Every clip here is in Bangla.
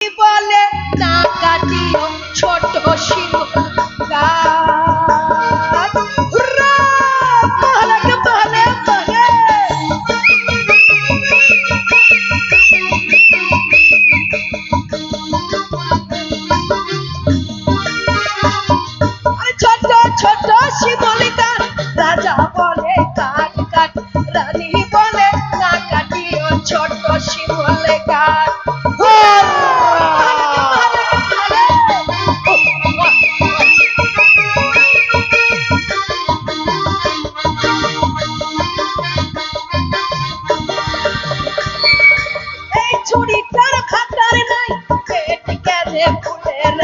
বলে না কাটিও ছোট শিব গাছ। হুররা! বলে গে বলে বলে। আরে ছোট ছোট শিবলিকা রাজা বলে কাট কাট, রানী বলে না কাটিও ছোট শিবলিকা। এই চুড়িটার খাতার নাই পেট কেঁদে ফুলের,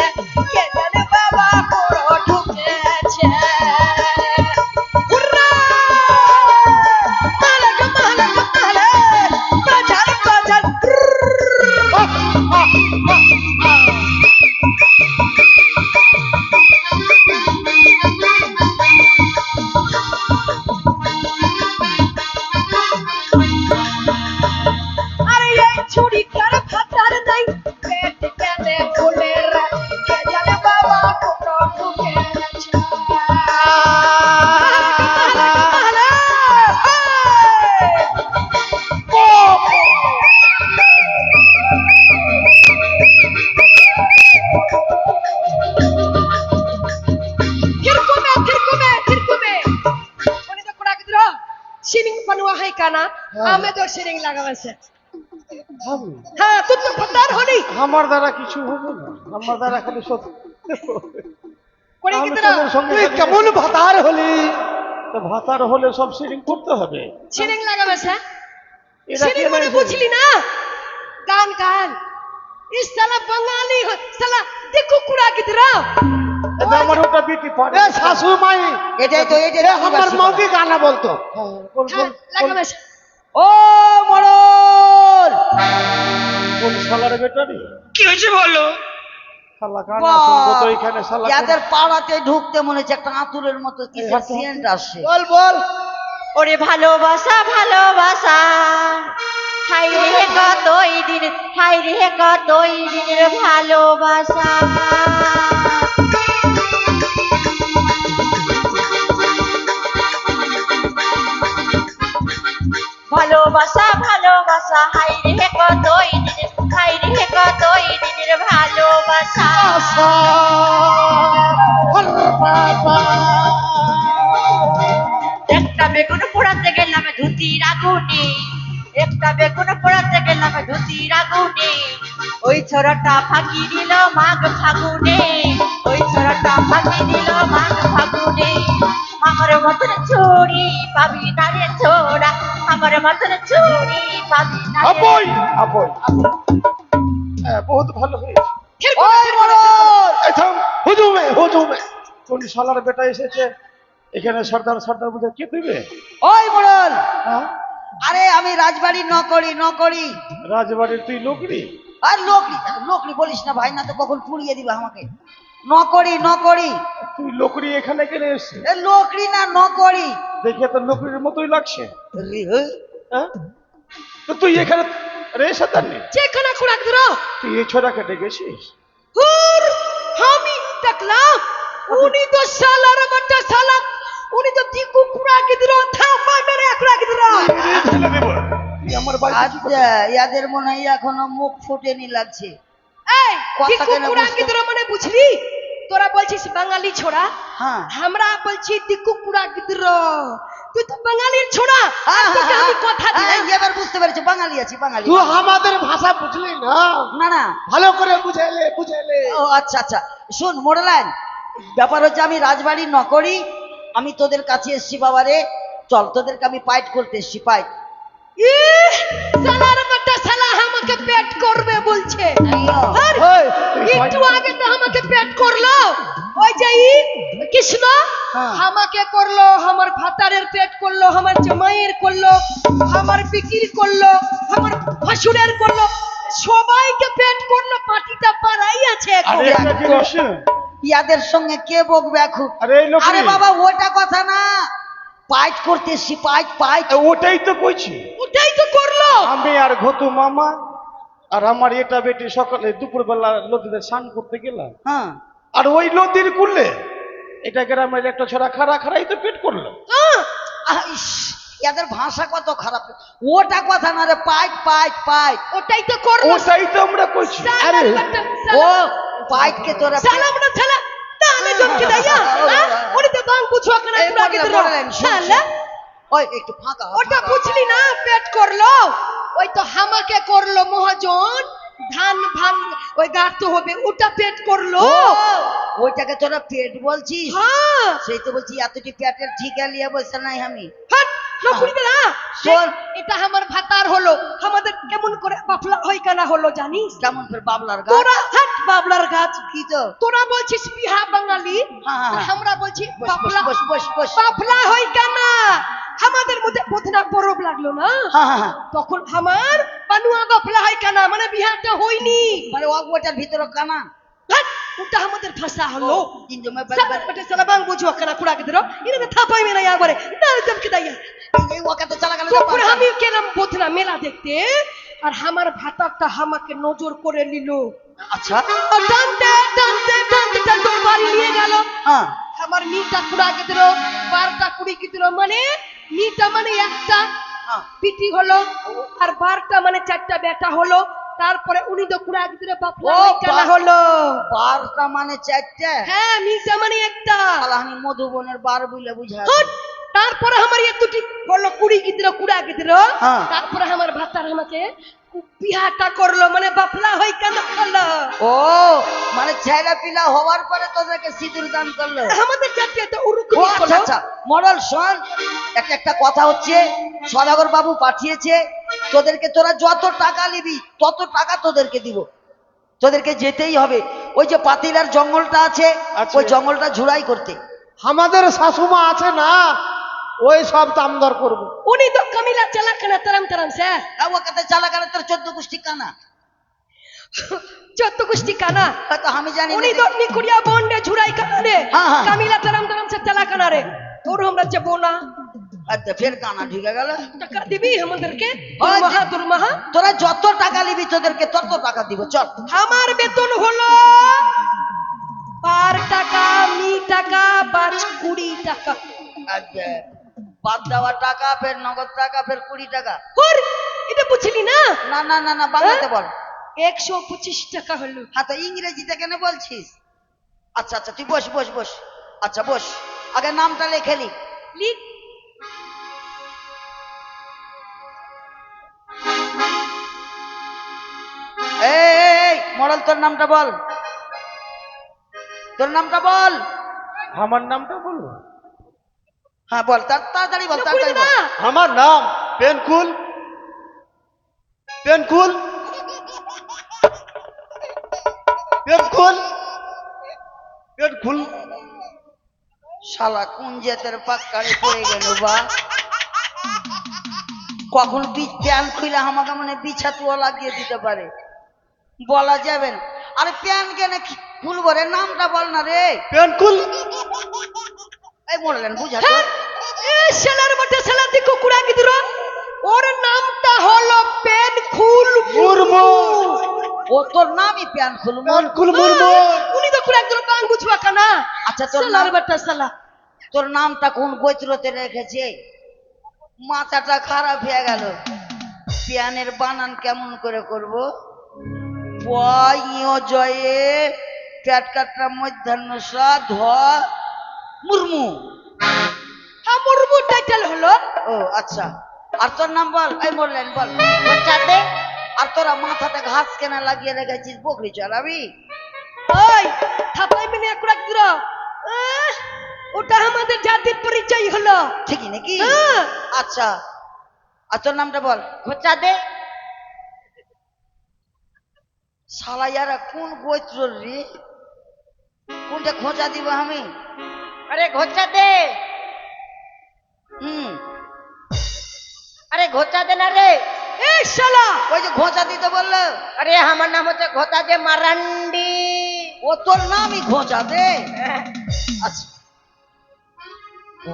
কে জানে বাবা বড় ঢুকেছে। হুররা! মালে গো মালে গো মালে, বাজার বাজার। আরে এই চুড়িটার খাতার নাই পেট কেঁদে ফুলের, কে জানে বাবা বড় ঢুকেছে। সিরিং পানুয়া হয় কানা আমি তো সিরিং লাগাবাছে। হ্যাঁ তুই তো খতার হলি আমার দ্বারা কিছু হবে না, আমার দ্বারা খালি সত্য করে কি তোরা কেমন ভাতার হলি, তো ভাতার হলে সব সিরিং করতে হবে, সিরিং লাগাবাছে। এরা সিরিং কে মানে লাগাবে? বুঝলি না? গান গান ইস সালা বাঙালি সালা দেখো কুড়া কি তোরা। এটা আমার ওটা বিটি পারে শাশু মাই, এটাই তো এটাই আমার মাউকে গানা বলতো। লাগাবাছে। ও মরল কোন শালার বেটা রে? কি হয়েছে বলো? শালা গানা শুনবো তো এখানে শালা ইয়াদের পাড়াতে ঢুকতে মনে হচ্ছে একটা আতুরের মতো কি সেন্ট আসছে। বল বল। ওরে ভালোবাসা ভালোবাসা, হাই রে কতই দিন, হাই রে কতই দিনের ভালোবাসা। ভালোবাসা ভালোবাসা, হাই রে কতই দিনের, হাই রে কতই দিনের ভালোবাসা। একটা বেগুন পোড়াতে গেলাম ধুতির আগুনে, একটা বেগুন পোড়াতে গেলাম ধুতির আগুনে, ওই ছোড়াটা ফাঁকি দিল মাঘ ফাগুনে, ওই ছোড়াটা ফাঁকি দিল মাঘ ফাগুনে। আমার মতন চুরি পাবি না রে ছোড়া, আমার মতন চুরি পাবি না রে। আপই আপই বহুত ভালো হয়েছে। ওই মরল এই থাম, হুজুমে হুজুমে কোন শালার বেটা এসেছে এখানে, সর্দার সর্দার বলতে কে দিবে? ওই মরল, হ্যাঁ আরে আমি রাজবাড়ির নকরি নকরি। রাজবাড়ির তুই লোকরি? আর লোকরি লোকরি বলিস না ভাই, না তো কখন পুড়িয়ে দিবা আমাকে। নকরি নকরি, তুই লোকরি এখানে কেন এসছিস? এ লোকরি না নকরি। দেখে তো লোকরির মতোই লাগছে। হ্যাঁ তো তুই এখানে রে সর্দার নেই, যেখানে কুড়া কি তোরা তুই এই ছোড়াকে ডেকেছিস? হুর আমি দেখলাম উনি তো শালার বাচ্চা শালা, উনি তো দিকু কুড়া কি তোরা থাপা মেরে কুড়া কি তোরা। ফেলে দেব তুই আমার বাড়ি। আচ্ছা ইয়াদের মনে হয় এখনো মুখ ফুটেনি লাগছে। এই কথা দিকু কেন কুড়া কি বুঝতে- তোরা মানে বুঝলি? তোরা বলছিস বাঙালি ছোড়া, হ্যাঁ আমরা বলছি দিকু কুড়া কি তোরা। তুই তো বাঙালির ছোড়া, আর তোকে আমি কথা দিলাম। এবার বুঝতে পেরেছি, বাঙালি আছি বাঙালি। তুই আমাদের ভাষা বুঝলি না, না না, ভালো করে বুঝাইলে বুঝাইলে। ও আচ্ছা আচ্ছা, শোন মোড়লাইন, ব্যাপার হচ্ছে আমি রাজবাড়ির নকরি, আমি তোদের কাছে এসছি বাবারে, চল তোদেরকে আমি পাইট করতে এসছি পাইট। ইহ, শালার বাচ্চা শালা আমাকে পেট করবে বলছে। আর একটু আগে তো আমাকে পেট করলো, ওই যে কৃষ্ণ হ্যাঁ। আমাকে করলো, আমার ভাতারের পেট করলো, আমার জামাইয়ের করলো, আমার বিক্রি করলো, আমার ভাসুরের করলো, সবাইকে পেট করলো, পাটিটা পাড়াই আছে এখন। আরে একটা জিনিস, ইয়াদের সঙ্গে কে বকবে এখন? আরে এই লোকরি। আরে বাবা ওটা কথা না, পাইট করতে এসছি পাইট পাইট। ওটাই তো কইছি, ওটাই তো করলো। আমি আর ঘটু মামা আর আমার এটা বেটি সকালে দুপুরবেলা নদীতে স্নান করতে গেলাম, হ্যাঁ আর ওই নদীর কুলে এটা গ্রামের একটা ছোড়া খাড়াই তো পেট করলো। ইস, এদের ভাষা কত খারাপ। ওটা কথা না রে, পাইট পাইট পাইট। ওটাই তো করলো। ওটাই তো আমরা কইছি। আরে ও পাইটকে তোরা সালাম না ছালা তাহলে জমকে দাইয়া ওরে তো বাং বুঝো কেন এই পুরা কে দিল বললেন, শুন, শালা ওই একটু ফাঁকা হ, ওটা ফাঁকা হ। বুঝলি না পেট করলো ওই তো হামাকে করলো মহাজন ধান ভান ওই গাড়তে হবে ওটা পেট করলো ও, ওইটাকে তোরা পেট বলছিস? হ্যাঁ সেই তো বলছি এতটি পেটের ঠিকা লিয়ে বসে নাই আমি। হাট নকুড়ি বেলা শোন, এটা আমার ভাতার হলো আমাদের কেমন করে বাফলা হয় কেনা হলো জানিস কেমন করে বাবলার গাছ? তোরা হাট বাবলার গাছ কি তো? তোরা বলছিস বিহা বাঙালি হ্যাঁ, আর হ্যাঁ। আমরা বলছি বস বস বাফলা বস বস বস। বাফলা হয় কেনা আমাদের মধ্যে বোধনা বরফ লাগলো না হ্যাঁ হ্যাঁ হ্যাঁ। তখন আমার পানুয়া বাফলা হয় কেনা মানে বিহাটা হয়নি মানে ওটার ভিতরে কানা। হাট, ওটা আমাদের ভাষা হলো কিন্তু সালা বেটা সালা বাং বুঝো কেনা কুড়া কে দিরো ইনে থাপাই মেনা একবারে তাহলে জমকে দাইয়া এই ওকাতে চালা গেল। তখন আমি গেলাম বোধনা মেলা দেখতে আর আমার ভাতারটা আমাকে নজর করে নিল আচ্ছা, আর টানতে টানতে টানতে টানতে ওর বাড়ি নিয়ে গেল হ্যাঁ আমার নিটা কুড়া কে দিল 12টা কুড়ি কে দিল মানে নিটা মানে একটা হ্যাঁ। পিটি হলো আর 12টা মানে 4টা বেটা হলো তারপরে উনি তো কুড়া কে দিল বাপলা ও, কেনা হলো 12টা মানে 4টা। হ্যাঁ নিটা মানে একটা আমি মধুবনের 12 বলে বুঝা। হট! তারপরে আমার এই দুটি হলো কুড়ি কে দিল কুড়া কে দিল হ্যাঁ। তারপরে আমার ভাতার আমাকে বিহাটা করলো মানে বাপলা হই কেন হলো ও মানে ছেলে পিলা হওয়ার পরে তোদেরকে সিঁদুর দান করলো। আমাদের জাতীয় তো উরুক ও আচ্ছা আচ্ছা, মডেল শোন, একটা কথা হচ্ছে, সদাগর বাবু পাঠিয়েছে তোদেরকে, তোরা যত টাকা নিবি তত টাকা তোদেরকে দিব, তোদেরকে যেতেই হবে। ওই যে পাতিলার জঙ্গলটা আছে, আছে। ওই জঙ্গলটা ঝুড়াই করতে। আমাদের শাশুমা আছে না, ওই সব দাম দর করবো। উনি তো কামিলা চালা কেনা তারাম তারাম সে ও কাতে চালা গেলে তোর 14 গোষ্ঠী কানা। 14 গোষ্ঠী কানা হয়তো আমি জানি না। উনি তো নিকুড়িয়া বন্ডে ঝুরাই কানা রে হ্যাঁ, হ্যাঁ। কামিলা তারাম তারাম সে চালা কানা রে তোর আমরা যাবো না আচ্ছা ফের কানা ঢুকে গেল। টাকা দিবি আমাদেরকে ওই যে- দুর্মাহা তোরা যত টাকা নিবি তোদেরকে তত টাকা দিব, চল। আমার বেতন হলো 12 টাকা মি টাকা 20 টাকা আচ্ছা, বাদ দেওয়া টাকা, ফের নগদ টাকা, ফের 20 টাকা। ওর এটা বুঝলি না না না না না, বাংলাতে বল। 125 টাকা হলো হ্যাঁ তো ইংরেজিতে কেন বলছিস? আচ্ছা আচ্ছা, তুই বস বস বস। আচ্ছা বস, আগে নামটা লিখে নি। লিখ এই মডেল, তোর নামটা বল, তোর নামটা বল। আমার নামটা বলবো? হ্যাঁ বল, তাড়াতাড়ি বল, তাড়াতাড়ি বল। আমার নাম পেনকুল। পেনকুল পেনকুল পেনকুল। শালা কোন জেতের পাক্কারে পড়ে গেল বা, কখন প্যান খুলে আমাকে মানে বিছাতুয়া লাগিয়ে দিতে পারে, বলা যাবে না। আরে প্যান কেন খুলবো রে, নামটা বল না রে। পেনকুল। এই বললেন বুঝা তো। এই শালার মধ্যে শালা দিকু কুড়া কি দিল ওর নামটা হলো পেনকুল মুর্মু। ও তোর নামই প্যান খুলবো। পেনকুল মুর্মু। উনি তো কুড়া দিল বাং বুঝবা কানা আচ্ছা তোর শালার নাম, বেটা শালা তোর নামটা কোন গৈত্রতে রেখেছে? মাথাটা খারাপ হয়ে গেল। প্যানের বানান কেমন করে করব? প ইয় জয়ে পেট কাটরা মধ্যাহ্ন সা ধ মুর্মু। আমার মুখ টাইটেল হলো ও আচ্ছা, আর তোর নাম বল। এই বললেন বল, বাচ্চাতে। আর তোরা মাথাতে ঘাস কেনা লাগিয়ে রেখেছিস, বকরি চড়াবি? ওই থাপাই মিনে কুড়া কি দিল ওটা আমাদের জাতির পরিচয় হলো ঠিকই নাকি? হ্যাঁ। আচ্ছা, আর তোর নামটা বল। ঘোচা দে শালা ইয়ারা কোন গোত্র রে, কোনটা খোঁজা দিব আমি? আরে ঘোচা দে হুম, আরে ঘোচা দে না রে এই শালা ওই যে ঘোঁচা দিতে বললো। আরে আমার নাম হচ্ছে ঘোচা দে মারান্ডি ও তোর নামই ঘোঁচা দে। আচ্ছা, ঘ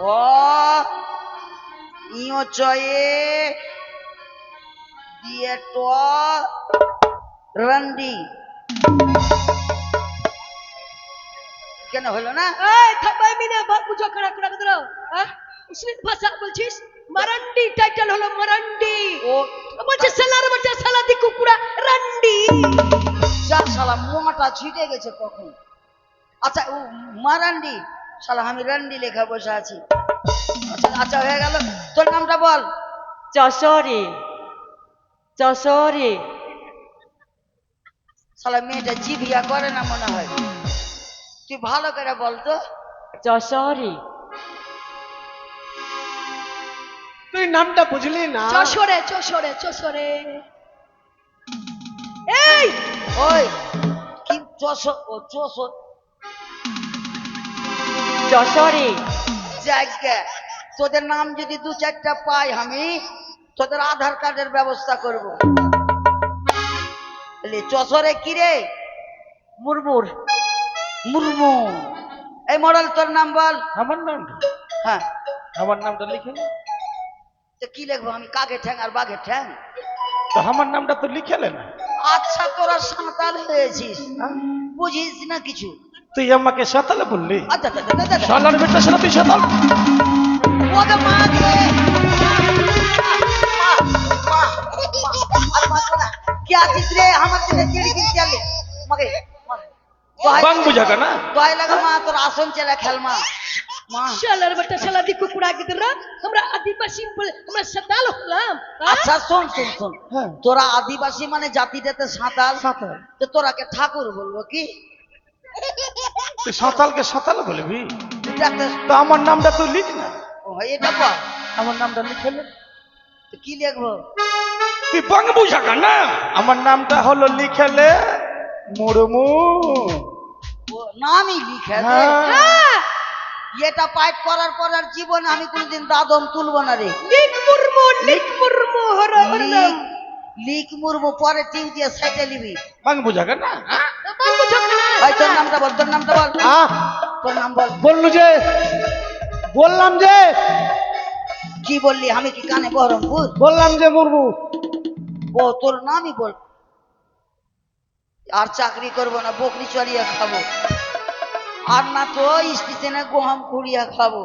ইয় চয়ে দিয়ে ট রান্ডি কেন হলো না? এই থাকবাই মিনা বাদ বুঝো কড়া কড়া দিলো হ্যাঁ মুসলিম ভাষা বলছিস মারান্ডি টাইটেল হলো মারান্ডি ও বলছে সালার বটে সালা দি কুকুরা রান্ডি যা শালা মোটা ছিটে গেছে কখন। আচ্ছা ও মারান্ডি, শালা আমি রান্ডি লেখা বসে আছি। আচ্ছা আচ্ছা হয়ে গেল, তোর নামটা বল। যশোরী যশোরী শালা মেয়েটা জিভিয়া করে না মনে হয়, তুই ভালো করে বল তো। যশোরী তুই নামটা বুঝলি না? চশরে চশরে চশরে এই ওই কি চশো ও চশো যশোরী জায়গা, তোদের নাম যদি দু চারটা পাই আমি তোদের আধার কার্ডের ব্যবস্থা করব। চশরে কি রে? মুরমুর মুর্মু। এই মডেল তোর নাম বল। আমার নামটা হ্যাঁ আমার নামটা লিখে নে। তো কি লিখবো আমি, কাকে ঠ্যাং আর বাঘের ঠ্যাং? তো আমার নামটা তো লিখেলে না। আচ্ছা তোরা সাঁতাল হয়েছিস, বুঝিস না কিছু। তুই আমাকে সাঁতালে বললি? আচ্ছা আচ্ছা, আচ্ছা, আচ্ছা, আচ্ছা। শালার বেটা শালা তুই সাঁতাল। ওকে মা রে। আর মারবো না। কে আছিস রে আমার জন্য চিড়ি কিনতে আলে মাকে বাং বুঝা না? দয় লাগা মা, তোর আসন চেলা খেল মা। মা সালার বটে সালা দি কুকুরা দিলো আমরা আদিবাসী বলে আমরা সাতাল হলাম আচ্ছা শোন শোন শোন, হ্যাঁ। তোরা আদিবাসী মানে জাতিটাতে সাঁতাল, সাঁতাল। তো তোরাকে ঠাকুর বলবো কি? তুই সাঁতালকে সাঁতালে বলবি? এটাতে তো আমার নামটা তুই লিখ না। ও এটা বল, আমার নামটা লিখেলে। তো কি লিখবো? তুই বাং বুঝা না? আমার নামটা হলো লিখেলে মুর্মু। ও নামই লিখে দে। হ্যাঁ। এটা পাইপ করার পর আর জীবনে আমি কোনদিন দাদন তুলবো না রে। লিখ মুরমু হর হর নাম লিখ মুরমু পরে টিউ দিয়ে সেটে নিবি। বাং বুঝা না? বাদ বুঝো না ভাই তোর নামটা বল, তোর নামটা বল, তোর নাম বল। বললাম যে কি বললি? আমি কি কানে বহরমপুর? বললাম যে মুর্মু। ও তোর নামই বল। আর চাকরি করবো না, বকরি চড়িয়ে খাবো, আর না তো স্টেশনে গহম কুড়িয়া খাবো।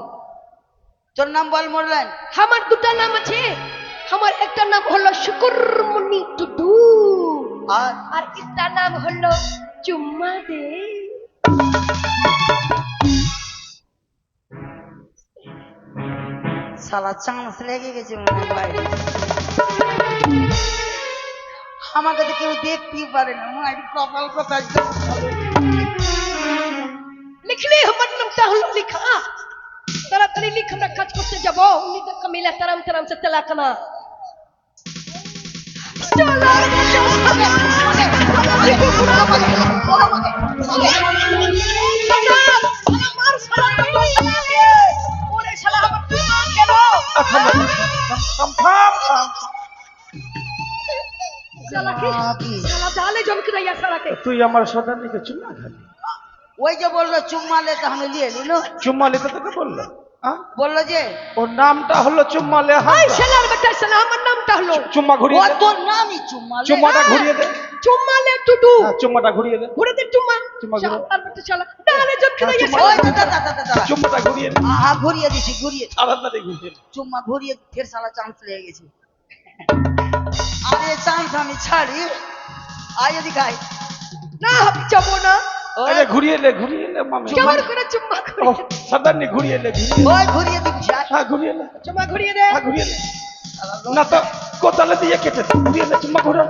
তোর নাম বল মোরলেন। আমার দুটা নাম আছে আমার একটা নাম হলো শুকুরমণি টুডু আর আর একটা নাম হলো চুম্মা দে শালা চান্স লেগে গেছে মনে হয় বাইরে। আমাকে তো কেউ দেখতেই পারে না, মায়ের কপাল কোথায়। লিখলে আমার নামটা হলো লিখা তাড়াতাড়ি লিখ আমরা কাজ করতে যাবো উনি তো কামিলা তারাম তারাম সে তেলাকানা তুই আমার সদানিকে চুম্মা খালি। ওই যে বললো চুম্মা লেতে আমি নিয়ে নিল, চুম্মা লিখে তোকে বললো? বললো যে ওর নামটা হলো চুম্মা লেহা। আমার নামটা হলো চুম্মা ও ঘুরিয়ে দে। তোর নামই চুম্মা লে। চুম্মাটা ঘুরিয়ে দে। চুম্মালে টুটু হ্যাঁ, চুম্মাটা ঘুরিয়ে দে। ঘুরে দে চুম্মা চুম্মা ঘুরে। শালার বেটা শালা ডালে জোর খেয়ে হ্যাঁ, গেছে চুম্মা। ওই দাদা দাদা দাদা চুম্মাটা ঘুরিয়ে দে। আহা ঘুরিয়ে দিছি, ঘুরিয়ে তাড়াতাড়ি ঘুরিয়ে দে। চুম্মা ঘুরিয়ে ফের শালা চান্স লেগে গেছে। আরে চান্স আমি ছাড়ি, আয় যদি খাই না আমি যাবো না আরে ঘুরিয়ে লে, ঘুরিয়ে লে মামি। কেমন করে চুম্মা ও, ঘুরিয়ে সদানি ঘুরিয়ে লে, ঘুরিয়ে লে। ওই ঘুরিয়ে দিবি। হ্যাঁ, ঘুরিয়ে লে। চুম্মা ঘুরিয়ে দে হ্যাঁ, ঘুরিয়ে লে। না তো কোতালে দিয়ে কেটে দে। ঘুরিয়ে লে, চুম্মা ঘুরা।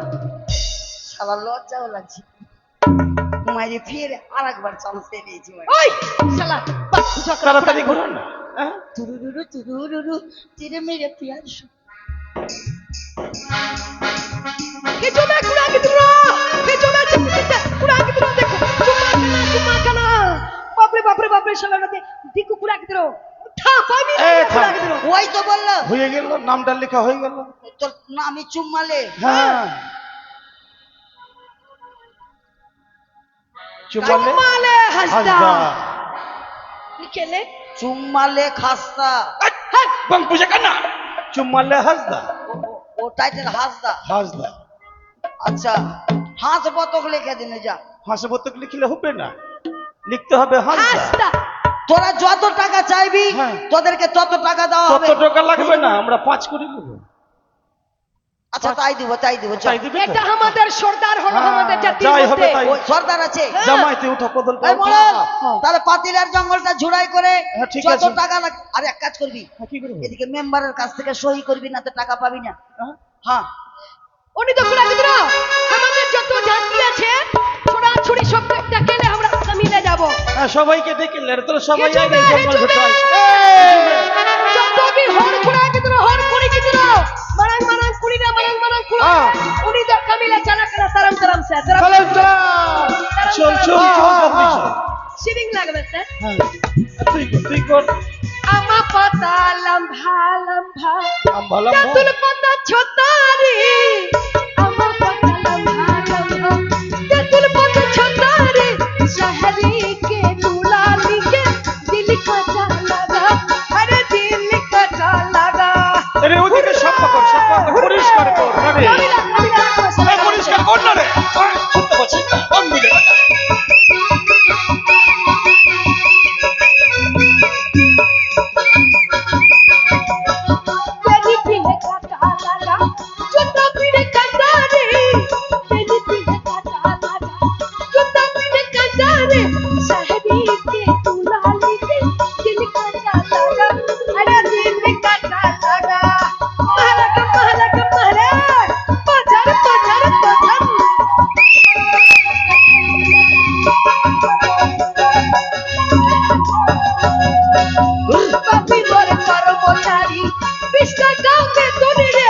শালা লজ্জাও লাগছে, মাইরে ফের আর একবার চান্স পেয়েছি। ওই শালা বাদ বুঝো করে তাড়াতাড়ি ঘুরা না। হ্যাঁ? তুরুরু তুরুরু তিরে মেরে পিয়াস। পেছনে কুড়াকে দিলো পেছনে চিপতে কুড়াকে দিলো দেখো চুম্মা কানা বাপরে বাপরে বাপরে শালা নাতে দিকু কুড়াকে দিলো উঠা পাইনি এই থাম। কুড়াকে দিলো ওই তো বললো হয়ে গেল, নামটা লেখা হয়ে গেল। তোর নামই চুম্মালে। হ্যাঁ, চুম্মালে চুম্মালে হাসদা হাসদা। লিখেলে চুম্মালে খাস্তা। হ্যাঁ, বাং বুঝা না? চুম্মালে হাসদা। ও টাইটেল হাসদা। হাসদা। আচ্ছা হাঁস বতক লিখে দিনে যা। হাঁস বতক লিখলে হবে না, লিখতে হবে হাঁসটা। হাঁসটা তোরা যত টাকা চাইবি হ্যাঁ। তোদেরকে তত টাকা দেওয়া হবে। কত টাকা লাগবে না, আমরা 5 করে নেব। আচ্ছা তাই দিব তাই দিব চল। তাই দিবি তো? এটা আমাদের সর্দার হলো, হ্যাঁ, আমাদের জাতির যাই হবে মধ্যে। তাই। ওই সর্দার আছে। জামাইতে উঠা কদল এই মোড়ল, তাহলে পাতিলার জঙ্গলটা ঝুড়াই করে হ্যাঁ, ঠিক যত আছে। টাকা লাগ। আর এক কাজ করবি, কি করবো? এদিকে মেম্বারের কাছ থেকে সই করবি, না তো টাকা পাবি না। হ্যাঁ উনি তো কুলা মিত্র, আমাদের যত জাতি আছে ছোড়া ছুরি সব একটা কেলে আমরা মিলে যাব। হ্যাঁ, সবাইকে ডেকে লে, তোরা সবাই হিজুবে, আগে জঙ্গল হিজুবে। ঢুকাই। যত কি হর কুড়া মিত্র, হর কুড়ি মিত্র, মারাং মারাং কুড়িটা মারাং মারাং কুড়া। উনি তো কামিলা চালা কালা তারাম তারাম স্যার, তারাম চল চল চল জলদি চল। সিভিং লাগবে স্যার। হ্যাঁ, তুই কর। আমা পাতা লম্বা লম্বা, আম্বালা তেঁতুল পাতা ছোটারি। আমা পাতা লম্বা লম্বা, তেঁতুল পাতা ছোটারি। শহরি के दुलाली के दिल का लगा, अरे दिल का लगा। আরে ওদিকে সাফা কর, পরিষ্কার কর। আরে কামিলা কামিলা রাখো সবাই। পরিষ্কার কর না রে। শুনতে পাচ্ছি না, কোন মিলে तेरी पीने का लगा, जूता पीने का रे। तेरी पीने का लगा, जूता पीने का रे। शहरी के दुलाली के दिल का लगा, अरे दिल का लगा। महलक महलक महलक, पजर पजर पजर। পাপি মোর কর্মচারী, 20 টাকা বেতন রে।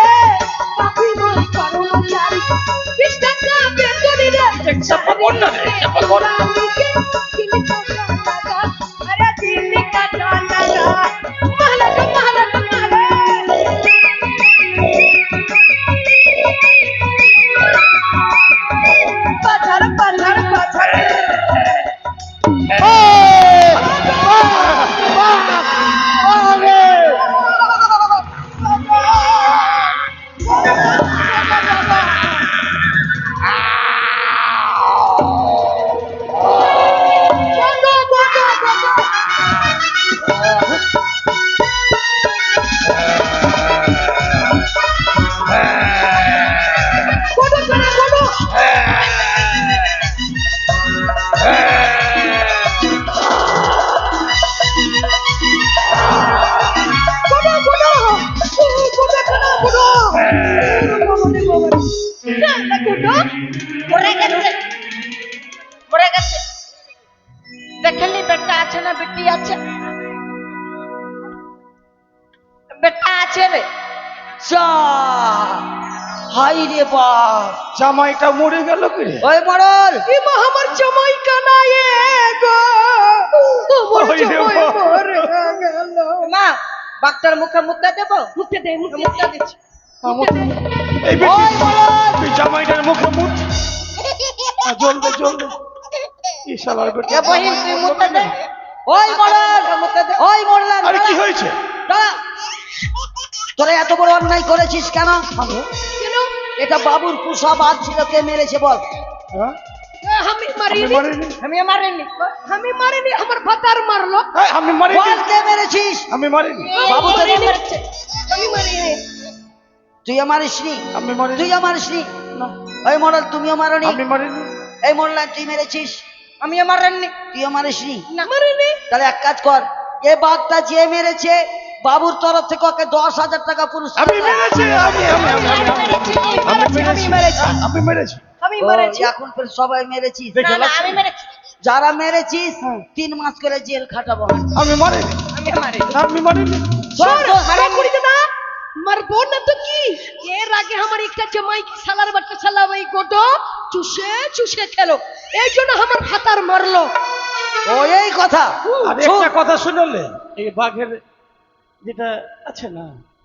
পাপি মোর কর্মচারী, 20 টাকা বেতন রে। চাপা কর না রে, চাপা কর। দিল का लगा, अरे दिल का लगा। महलक महलक महलक, पजर पजर पजर। মরে গেছে মরে গেছে। দেখলি বেটা আছে না বেটি আছে? বেটা আছে রে। যা হাই রে বাপ। জামাইটা মরে গেল কি রে? ওই মোড়ল, ইমা আমার জামাই কানায়ে গো, আমার ওই রে জামাই বাপ। মরে গেল। মা বাক্তার মুখে মুদ্রা দেবো? মুতে দে মুতে মুদ্রা দিচ্ছি। এই বেটি, তুই জামাইটার মুখে মুখ। জলদি জলদি। কি শালার বেটি। এ বহিন তুই মুদ্রা দে। ওই মোড়ল, মুদ্রা দে। ওই মোড়লাম, আরে কি হয়েছে? দাঁড়া। তোরা এত বড় অন্যায় করেছিস কেন? কেন? এটা বাবুর পুষা বাদ ছিল, কে মেরেছে বল? হ্যাঁ? আমি আমি মারিনি, মারিনি। আমি মারিনি। আমি মারিনি, আমার ভাতার মারলো। এই, আমি মারিনি। বল কে মেরেছিস? আমি মারিনি। বাবু তো মারিনি। মেরেছে। আমি মারিনি। তুই মারিসনি? আমি মারিনি। তুই মারিসনি? ওই মোড়ল তুমিও মারনি? আমি মারিনি। এই মোড়লাম তুই মেরেছিস? আমি মারিনি। তুইও মারিসনি? না মারিনি। তাহলে এক কাজ কর, এ বাঘটা যে মেরেছে বাবুর তরফ থেকে ওকে 10,000 টাকা পুরস্কার আমি দেয়। মেরেছি। আমি মেরেছি। আমি ও, মারিছি। এখন ফের সবাই মেরেছিস? দেখে না না লাগছে? আমি মেরেছি। যারা মেরেছিস 3 মাস করে জেল খাটাবো। আমি মারিনি। আমি মারিনি। আমি মারিনি। শোন, কুড়ি দাদা, মারবো না তো কি? এর আগে আমার একটা জামাই কি শালার বাচ্চা শালা ওই গোটো চুষে চুষে খেলো, এই জন্য আমার ভাতার মারলো। ও এই কথা। আর একটা কথা শুনলে, এই বাঘের যেটা আছে না,